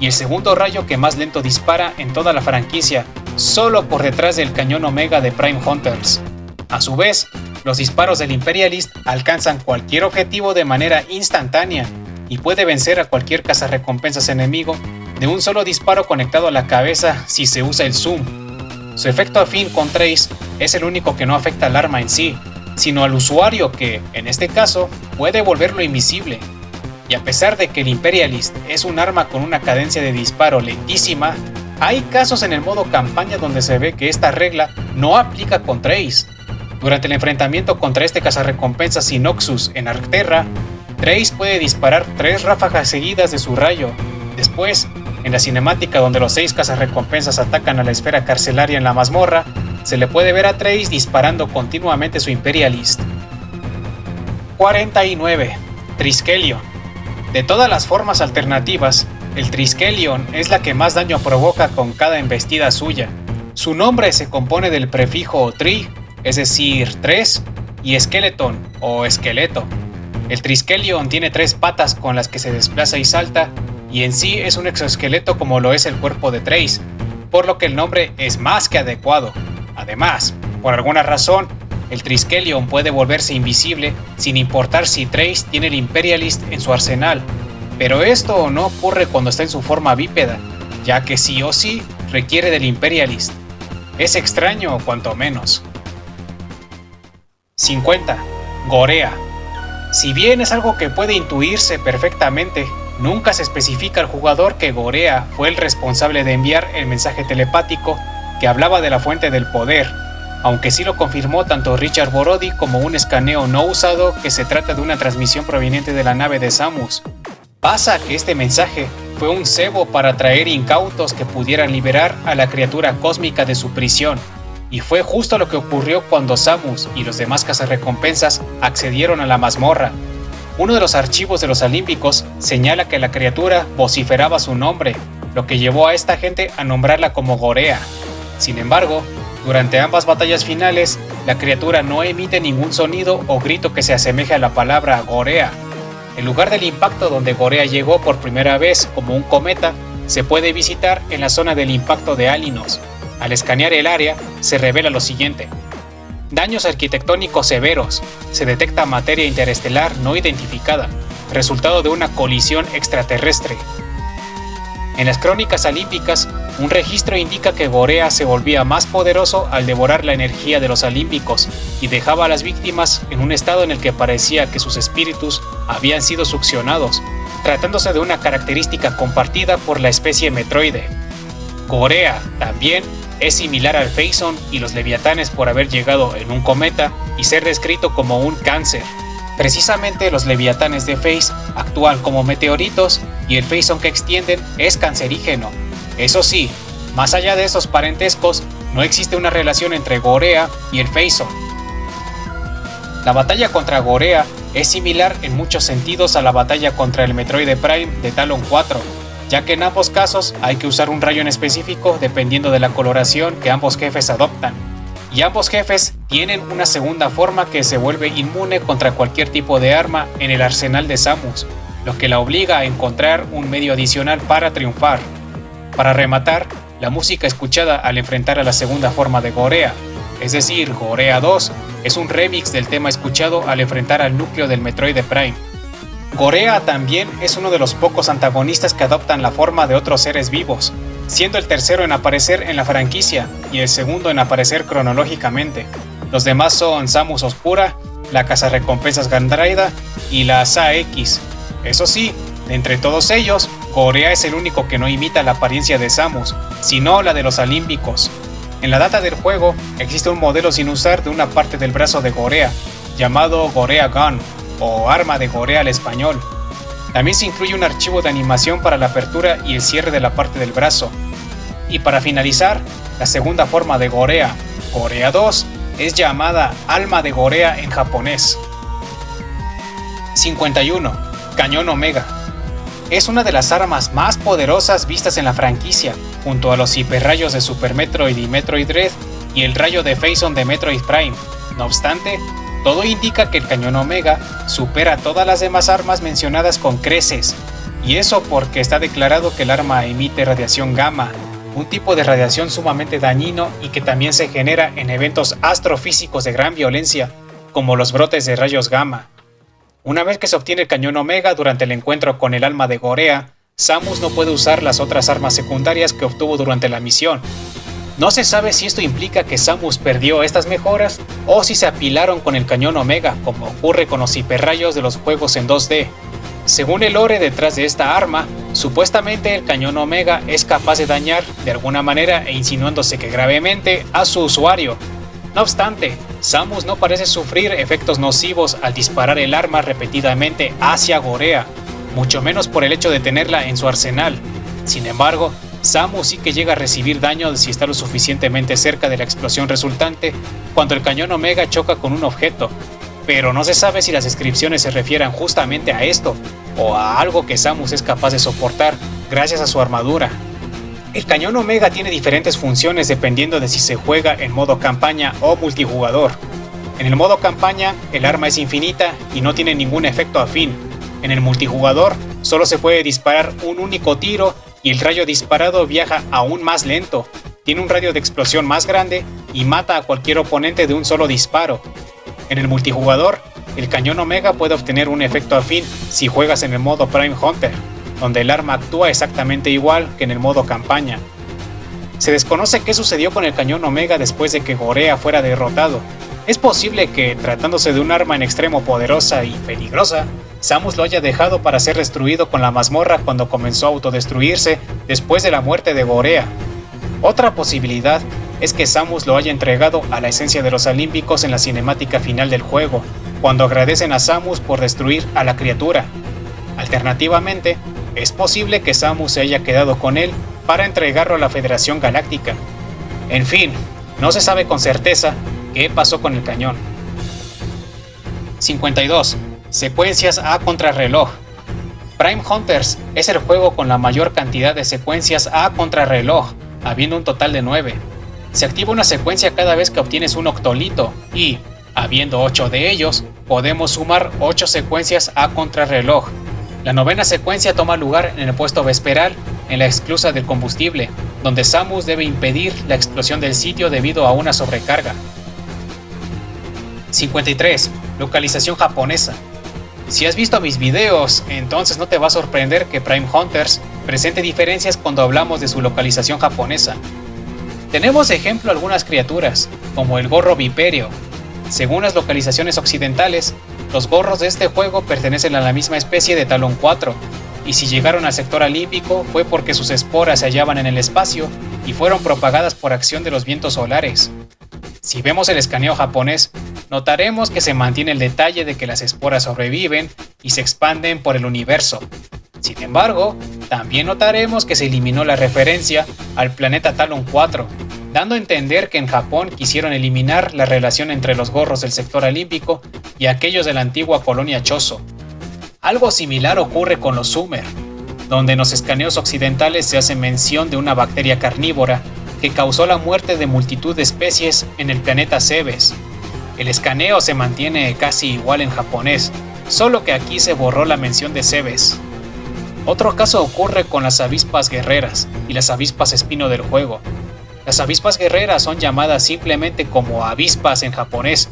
y el segundo rayo que más lento dispara en toda la franquicia, solo por detrás del cañón Omega de Prime Hunters. A su vez, los disparos del Imperialist alcanzan cualquier objetivo de manera instantánea y puede vencer a cualquier cazarrecompensas enemigo de un solo disparo conectado a la cabeza si se usa el zoom. Su efecto afín con Trace es el único que no afecta al arma en sí, sino al usuario que, en este caso, puede volverlo invisible. Y a pesar de que el Imperialist es un arma con una cadencia de disparo lentísima, hay casos en el modo campaña donde se ve que esta regla no aplica con Trace. Durante el enfrentamiento contra este cazarrecompensas Sinoxus en Arcterra, Trace puede disparar 3 ráfagas seguidas de su rayo. Después, en la cinemática donde los 6 cazarrecompensas atacan a la esfera carcelaria en la mazmorra, se le puede ver a Trace disparando continuamente su Imperialist. 49. Triskelion. De todas las formas alternativas, el Triskelion es la que más daño provoca con cada embestida suya. Su nombre se compone del prefijo tri, es decir, 3, y skeleton o esqueleto. El Triskelion tiene 3 patas con las que se desplaza y salta, y en sí es un exoesqueleto como lo es el cuerpo de Trace, por lo que el nombre es más que adecuado. Además, por alguna razón, el Triskelion puede volverse invisible sin importar si Trace tiene el Imperialist en su arsenal, pero esto no ocurre cuando está en su forma bípeda, ya que sí o sí requiere del Imperialist. Es extraño cuanto menos. 50. Gorea. Si bien es algo que puede intuirse perfectamente, nunca se especifica al jugador que Gorea fue el responsable de enviar el mensaje telepático que hablaba de la fuente del poder, aunque sí lo confirmó tanto Richard Borodi como un escaneo no usado que se trata de una transmisión proveniente de la nave de Samus. Pasa que este mensaje fue un cebo para traer incautos que pudieran liberar a la criatura cósmica de su prisión, y fue justo lo que ocurrió cuando Samus y los demás cazarrecompensas accedieron a la mazmorra. Uno de los archivos de los Olímpicos señala que la criatura vociferaba su nombre, lo que llevó a esta gente a nombrarla como Gorea. Sin embargo, durante ambas batallas finales, la criatura no emite ningún sonido o grito que se asemeje a la palabra Gorea. El lugar del impacto donde Gorea llegó por primera vez como un cometa se puede visitar en la zona del impacto de Alinos. Al escanear el área, se revela lo siguiente: daños arquitectónicos severos, se detecta materia interestelar no identificada, resultado de una colisión extraterrestre. En las crónicas olímpicas, un registro indica que Gorea se volvía más poderoso al devorar la energía de los olímpicos y dejaba a las víctimas en un estado en el que parecía que sus espíritus habían sido succionados, tratándose de una característica compartida por la especie Metroide. Gorea también es similar al Phazon y los Leviatanes por haber llegado en un cometa y ser descrito como un cáncer. Precisamente los Leviatanes de Phase actúan como meteoritos y el Phazon que extienden es cancerígeno. Eso sí, más allá de esos parentescos, no existe una relación entre Gorea y el Phazon. La batalla contra Gorea es similar en muchos sentidos a la batalla contra el Metroid Prime de Talon 4, ya que en ambos casos hay que usar un rayo en específico dependiendo de la coloración que ambos jefes adoptan. Y ambos jefes tienen una segunda forma que se vuelve inmune contra cualquier tipo de arma en el arsenal de Samus, lo que la obliga a encontrar un medio adicional para triunfar. Para rematar, la música escuchada al enfrentar a la segunda forma de Gorea, es decir, Gorea 2, es un remix del tema escuchado al enfrentar al núcleo del Metroid Prime. Gorea también es uno de los pocos antagonistas que adoptan la forma de otros seres vivos, siendo el tercero en aparecer en la franquicia y el segundo en aparecer cronológicamente. Los demás son Samus Oscura, la cazarrecompensas Gandraida y la Sa-X. Eso sí, de entre todos ellos, Gorea es el único que no imita la apariencia de Samus, sino la de los Olímpicos. En la data del juego existe un modelo sin usar de una parte del brazo de Gorea, llamado Gorea Gun, o arma de Gorea al español. También se incluye un archivo de animación para la apertura y el cierre de la parte del brazo. Y para finalizar, la segunda forma de Gorea, Gorea 2, es llamada Alma de Gorea en japonés. 51. Cañón Omega. Es una de las armas más poderosas vistas en la franquicia, junto a los hiperrayos de Super Metroid y Metroid Dread y el rayo de Phazon de Metroid Prime. No obstante, todo indica que el Cañón Omega supera todas las demás armas mencionadas con creces, y eso porque está declarado que el arma emite radiación gamma, un tipo de radiación sumamente dañino y que también se genera en eventos astrofísicos de gran violencia, como los brotes de rayos gamma. Una vez que se obtiene el cañón Omega durante el encuentro con el alma de Gorea, Samus no puede usar las otras armas secundarias que obtuvo durante la misión. No se sabe si esto implica que Samus perdió estas mejoras o si se apilaron con el cañón Omega, como ocurre con los hiperrayos de los juegos en 2D. Según el lore detrás de esta arma, supuestamente el cañón Omega es capaz de dañar de alguna manera e insinuándose que gravemente a su usuario. No obstante, Samus no parece sufrir efectos nocivos al disparar el arma repetidamente hacia Gorea, mucho menos por el hecho de tenerla en su arsenal. Sin embargo, Samus sí que llega a recibir daño si está lo suficientemente cerca de la explosión resultante cuando el cañón Omega choca con un objeto, pero no se sabe si las descripciones se refieran justamente a esto o a algo que Samus es capaz de soportar gracias a su armadura. El cañón Omega tiene diferentes funciones dependiendo de si se juega en modo campaña o multijugador. En el modo campaña, el arma es infinita y no tiene ningún efecto afín. En el multijugador, solo se puede disparar un único tiro y el rayo disparado viaja aún más lento, tiene un radio de explosión más grande y mata a cualquier oponente de un solo disparo. En el multijugador, el cañón Omega puede obtener un efecto afín si juegas en el modo Prime Hunter, donde el arma actúa exactamente igual que en el modo campaña. Se desconoce qué sucedió con el cañón Omega después de que Gorea fuera derrotado. Es posible que, tratándose de un arma en extremo poderosa y peligrosa, Samus lo haya dejado para ser destruido con la mazmorra cuando comenzó a autodestruirse después de la muerte de Gorea. Otra posibilidad es que Samus lo haya entregado a la esencia de los Olímpicos en la cinemática final del juego, cuando agradecen a Samus por destruir a la criatura. Alternativamente, es posible que Samus se haya quedado con él para entregarlo a la Federación Galáctica. En fin, no se sabe con certeza qué pasó con el cañón. 52. Secuencias a contrarreloj. Prime Hunters es el juego con la mayor cantidad de secuencias a contrarreloj, habiendo un total de 9. Se activa una secuencia cada vez que obtienes un octolito y, habiendo 8 de ellos, podemos sumar 8 secuencias a contrarreloj. La novena secuencia toma lugar en el puesto vesperal, en la esclusa del combustible, donde Samus debe impedir la explosión del sitio debido a una sobrecarga. 53. Localización japonesa. Si has visto mis videos, entonces no te va a sorprender que Prime Hunters presente diferencias cuando hablamos de su localización japonesa. Tenemos de ejemplo algunas criaturas, como el gorro vipéreo. Según las localizaciones occidentales, los gorros de este juego pertenecen a la misma especie de Talon 4, y si llegaron al sector olímpico fue porque sus esporas se hallaban en el espacio y fueron propagadas por acción de los vientos solares. Si vemos el escaneo japonés, notaremos que se mantiene el detalle de que las esporas sobreviven y se expanden por el universo. Sin embargo, también notaremos que se eliminó la referencia al planeta Talon 4, dando a entender que en Japón quisieron eliminar la relación entre los gorros del sector olímpico y aquellos de la antigua colonia Chozo. Algo similar ocurre con los Sumer, donde en los escaneos occidentales se hace mención de una bacteria carnívora que causó la muerte de multitud de especies en el planeta Cebes. El escaneo se mantiene casi igual en japonés, solo que aquí se borró la mención de Cebes. Otro caso ocurre con las avispas guerreras y las avispas espino del juego. Las avispas guerreras son llamadas simplemente como avispas en japonés,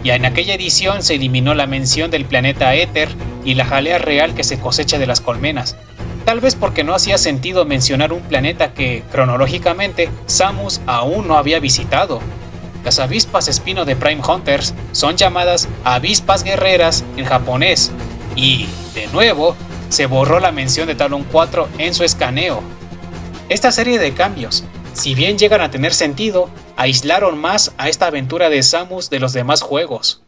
y en aquella edición se eliminó la mención del planeta Éter y la jalea real que se cosecha de las colmenas, tal vez porque no hacía sentido mencionar un planeta que, cronológicamente, Samus aún no había visitado. Las avispas espino de Prime Hunters son llamadas avispas guerreras en japonés, y, de nuevo, se borró la mención de Talon 4 en su escaneo. Esta serie de cambios, si bien llegan a tener sentido, aislaron más a esta aventura de Samus de los demás juegos.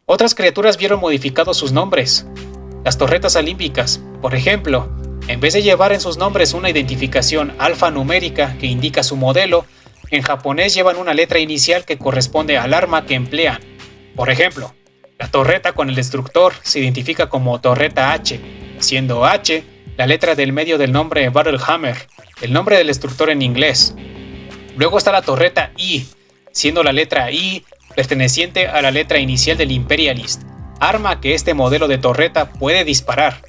Otras criaturas vieron modificados sus nombres. Las torretas olímpicas, por ejemplo, en vez de llevar en sus nombres una identificación alfanumérica que indica su modelo, en japonés llevan una letra inicial que corresponde al arma que emplean. Por ejemplo, la torreta con el destructor se identifica como torreta H, siendo H la letra del medio del nombre Battle Hammer, el nombre del destructor en inglés. Luego está la torreta I, siendo la letra I perteneciente a la letra inicial del Imperialist, arma que este modelo de torreta puede disparar.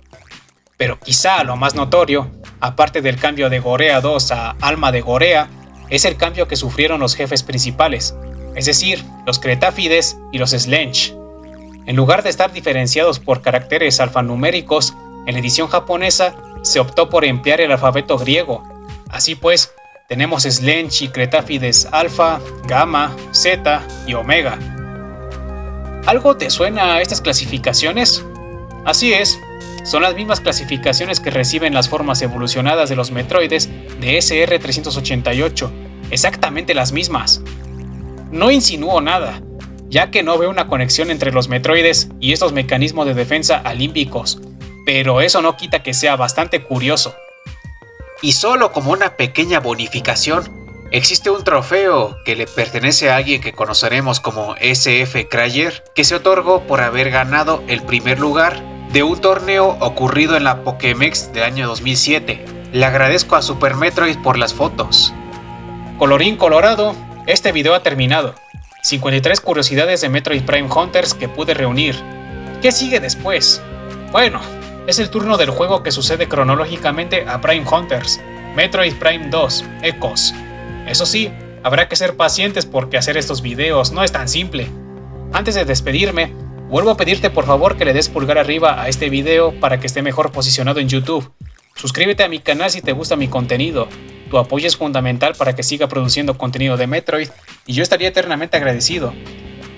Pero quizá lo más notorio, aparte del cambio de Gorea 2 a Alma de Gorea, es el cambio que sufrieron los jefes principales, es decir, los Cretáfides y los Slench. En lugar de estar diferenciados por caracteres alfanuméricos, en la edición japonesa se optó por emplear el alfabeto griego. Así pues, tenemos Slench y Cretáfides Alpha, Gamma, Zeta y Omega. ¿Algo te suena a estas clasificaciones? Así es, son las mismas clasificaciones que reciben las formas evolucionadas de los Metroides de SR-388, exactamente las mismas. No insinúo nada, ya que no veo una conexión entre los Metroides y estos mecanismos de defensa alímbicos, pero eso no quita que sea bastante curioso. Y solo como una pequeña bonificación, existe un trofeo que le pertenece a alguien que conoceremos como SF Crayer, que se otorgó por haber ganado el primer lugar de un torneo ocurrido en la Pokémex del año 2007. Le agradezco a Super Metroid por las fotos. Colorín colorado, este video ha terminado. 53 curiosidades de Metroid Prime Hunters que pude reunir. ¿Qué sigue después? Bueno, es el turno del juego que sucede cronológicamente a Prime Hunters, Metroid Prime 2, Echoes. Eso sí, habrá que ser pacientes porque hacer estos videos no es tan simple. Antes de despedirme, vuelvo a pedirte por favor que le des pulgar arriba a este video para que esté mejor posicionado en YouTube. Suscríbete a mi canal si te gusta mi contenido. Tu apoyo es fundamental para que siga produciendo contenido de Metroid y yo estaría eternamente agradecido.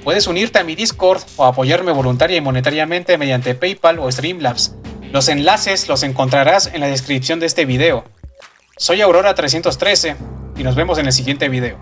Puedes unirte a mi Discord o apoyarme voluntaria y monetariamente mediante PayPal o Streamlabs. Los enlaces los encontrarás en la descripción de este video. Soy Aurora313 y nos vemos en el siguiente video.